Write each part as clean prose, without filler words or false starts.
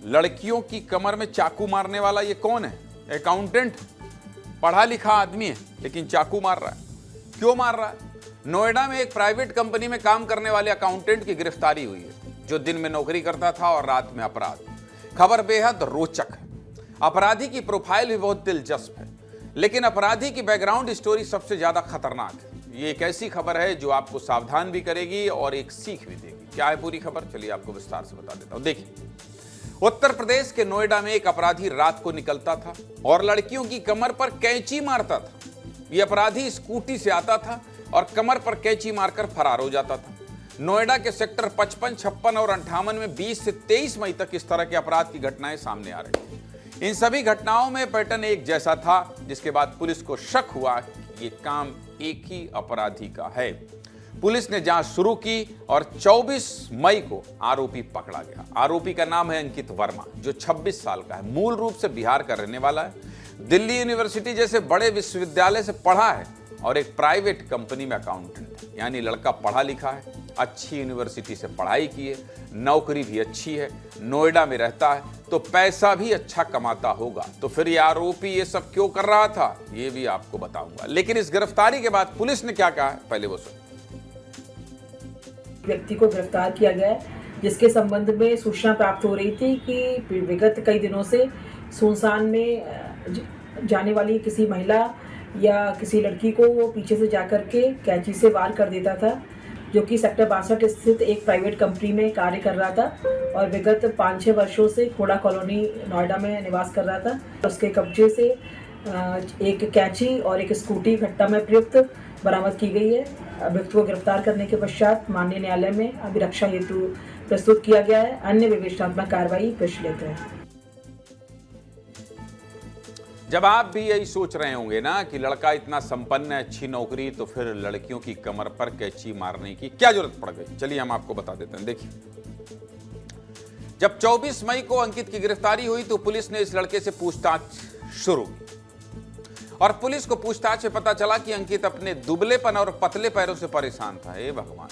लड़कियों की कमर में चाकू मारने वाला ये कौन है? अकाउंटेंट, पढ़ा लिखा आदमी है, लेकिन चाकू मार रहा है। क्यों मार रहा है? नोएडा में एक प्राइवेट कंपनी में काम करने वाले अकाउंटेंट की गिरफ्तारी हुई है, जो दिन में नौकरी करता था और रात में अपराध। खबर बेहद रोचक है। अपराधी की प्रोफाइल भी बहुत दिलचस्प है, लेकिन अपराधी की बैकग्राउंड स्टोरी सबसे ज्यादा खतरनाक है। ये एक ऐसी खबर है जो आपको सावधान भी करेगी और एक सीख भी देगी। क्या है पूरी खबर? चलिए आपको विस्तार से बता देता हूं। देखिए, उत्तर प्रदेश के नोएडा में एक अपराधी रात को निकलता था और लड़कियों की कमर पर कैंची मारता था। यह अपराधी स्कूटी से आता था और कमर पर कैंची मारकर फरार हो जाता था। नोएडा के सेक्टर 55, 56 और 58 में 20 से 23 मई तक इस तरह के अपराध की घटनाएं सामने आ रही थी। इन सभी घटनाओं में पैटर्न एक जैसा था, जिसके बाद पुलिस को शक हुआ कि ये काम एक ही अपराधी का है। पुलिस ने जांच शुरू की और 24 मई को आरोपी पकड़ा गया। आरोपी का नाम है अंकित वर्मा, जो 26 साल का है। मूल रूप से बिहार का रहने वाला है। दिल्ली यूनिवर्सिटी जैसे बड़े विश्वविद्यालय से पढ़ा है और एक प्राइवेट कंपनी में अकाउंटेंट है। यानी लड़का पढ़ा लिखा है, अच्छी यूनिवर्सिटी से पढ़ाई की है, नौकरी भी अच्छी है, नोएडा में रहता है, तो पैसा भी अच्छा कमाता होगा। तो फिर ये आरोपी ये सब क्यों कर रहा था, ये भी आपको बताऊंगा। लेकिन इस गिरफ्तारी के बाद पुलिस ने क्या कहा है, पहले वो सुनो। व्यक्ति को गिरफ्तार किया गया है, जिसके संबंध में सूचना प्राप्त हो रही थी कि विगत कई दिनों से सुनसान में जाने वाली किसी महिला या किसी लड़की को वो पीछे से जाकर के कैंची से वार कर देता था, जो कि सेक्टर 62 स्थित एक प्राइवेट कंपनी में कार्य कर रहा था और विगत 5-6 वर्षों से खोड़ा कॉलोनी नोएडा में निवास कर रहा था। उसके कब्जे से एक कैंची और एक स्कूटी घटना में प्रयुक्त बरामद की गई है। अभियुक्त को गिरफ्तार करने के पश्चात माननीय न्यायालय में अभिरक्षा हेतु प्रस्तुत किया गया है। अन्य विवेचनात्मक कार्रवाई प्रचलित है। जब आप भी यही सोच रहे होंगे ना कि लड़का इतना संपन्न है, अच्छी नौकरी, तो फिर लड़कियों की कमर पर कैंची मारने की क्या जरूरत पड़ गई? चलिए हम आपको बता देते हैं। देखिए, जब 24 मई को अंकित की गिरफ्तारी हुई तो पुलिस ने इस लड़के से पूछताछ शुरू की और पुलिस को पूछताछ से पता चला कि अंकित अपने दुबलेपन और पतले पैरों से परेशान था। हे भगवान!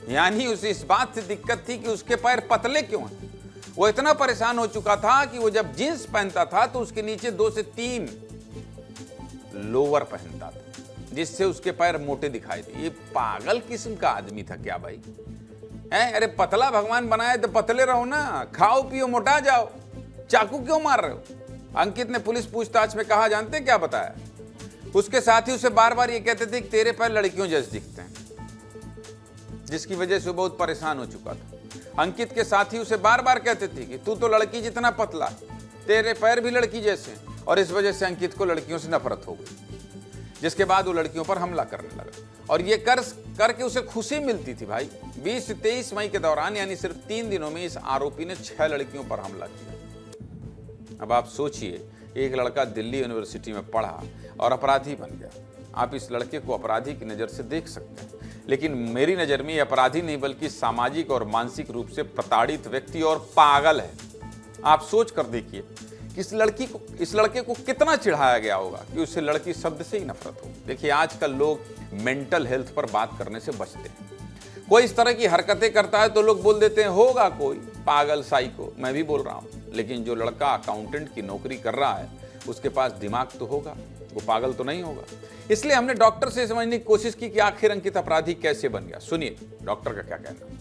यानी उसे इस बात से दिक्कत थी कि उसके पैर पतले क्यों हैं। वो इतना परेशान हो चुका था कि वो जब जींस पहनता था तो उसके नीचे 2 से 3 लोअर पहनता था, जिससे उसके पैर मोटे दिखाई थे। ये पागल किस्म का आदमी था क्या भाई? अरे पतला भगवान बनाए तो पतले रहो ना, खाओ पियो मोटा जाओ, चाकू क्यों मार रहे हो? अंकित ने पुलिस पूछताछ में कहा, जानते हैं क्या बताया? उसके साथी उसे बार बार ये कहते थे कि तेरे पैर लड़कियों जैसे दिखते हैं, जिसकी वजह से वो बहुत परेशान हो चुका था। अंकित के साथी उसे बार बार कहते थे कि तू तो लड़की जितना पतला, तेरे पैर भी लड़की जैसे हैं, और इस वजह से अंकित को लड़कियों से नफरत हो गई, जिसके बाद वो लड़कियों पर हमला करने लगा। और ये करके उसे खुशी मिलती थी भाई। 20 से 23 मई के दौरान, यानी सिर्फ 3 दिनों में, इस आरोपी ने 6 लड़कियों पर हमला किया। अब आप सोचिए, एक लड़का दिल्ली यूनिवर्सिटी में पढ़ा और अपराधी बन गया। आप इस लड़के को अपराधी की नज़र से देख सकते हैं, लेकिन मेरी नज़र में ये अपराधी नहीं बल्कि सामाजिक और मानसिक रूप से प्रताड़ित व्यक्ति और पागल है। आप सोच कर देखिए कि इस लड़के को कितना चिढ़ाया गया होगा कि उसे लड़की शब्द से ही नफरत हो। देखिए, आजकल लोग मेंटल हेल्थ पर बात करने से बचते हैं। कोई इस तरह की हरकतें करता है तो लोग बोल देते हैं होगा कोई पागल साइको। मैं भी बोल रहा हूँ, लेकिन जो लड़का अकाउंटेंट की नौकरी कर रहा है उसके पास दिमाग तो होगा, वो पागल तो नहीं होगा। इसलिए हमने डॉक्टर से समझने की कोशिश की कि आखिर अंकित अपराधी कैसे बन गया। सुनिए डॉक्टर का क्या कहना है।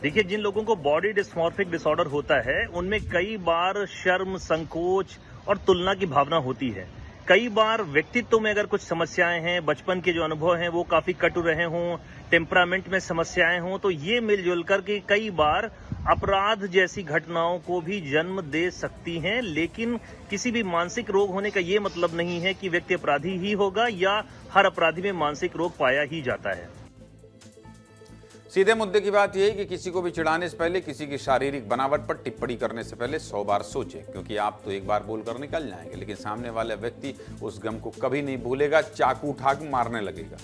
देखिए, जिन लोगों को बॉडी डिस्मॉर्फिक डिसऑर्डर होता है, उनमें कई बार शर्म, संकोच और तुलना की भावना होती है। कई बार व्यक्तित्व में अगर कुछ समस्याएं हैं, बचपन के जो अनुभव हैं वो काफी कटु रहे हों, टेम्परामेंट में समस्याएं हों, तो ये मिलजुल करके कई बार अपराध जैसी घटनाओं को भी जन्म दे सकती हैं। लेकिन किसी भी मानसिक रोग होने का ये मतलब नहीं है कि व्यक्ति अपराधी ही होगा या हर अपराधी में मानसिक रोग पाया ही जाता है। सीधे मुद्दे की बात यह है कि किसी को भी चिढ़ाने से पहले, किसी की शारीरिक बनावट पर टिप्पणी करने से पहले 100 बार सोचें, क्योंकि आप तो एक बार बोलकर निकल जाएंगे, लेकिन सामने वाला व्यक्ति उस गम को कभी नहीं भूलेगा, चाकू उठा के मारने लगेगा।